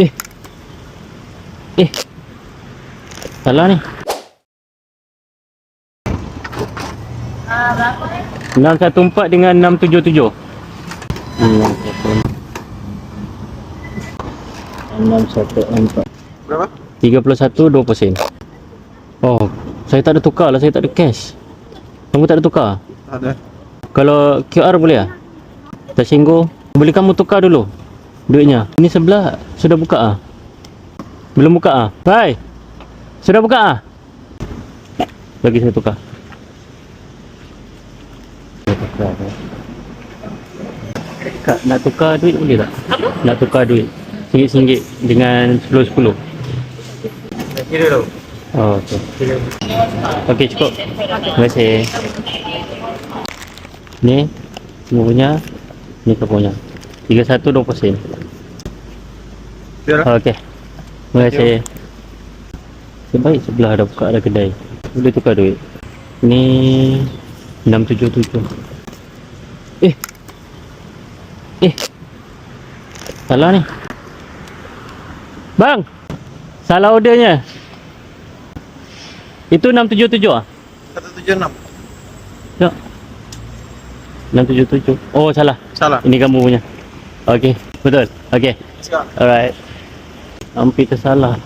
Eh, eh, salah ni. 614 dengan 677. 614. Berapa? 31 2%. Oh, saya tak ada tukar lah, saya tak ada cash. Kamu tak ada tukar? Ada. Kalau QR boleh ah? Tersinggung. Boleh kamu tukar dulu duitnya. Ini sebelah sudah buka ah? Belum buka ah? Hai. Sudah buka ah? Bagi saya tukar. Kak, nak tukar duit boleh tak? Nak tukar duit RM1 dengan 10-10. Kira dulu. Oh, okey. Okey, cukup. Terima kasih. Ni semua punya. Ni kau punya. 31 2%. Biar. Okey. Terima kasih. Sebaik sebelah ada buka ada kedai. Boleh tukar duit. Ni 677. Eh. Salah ni. Bang. Salah ordernya. Itu 677 ah? 176. Ya. 677. Oh, salah. Salah. Ini kamu punya. Okey, betul. Okey. Siap. Alright. Hampir tersalah.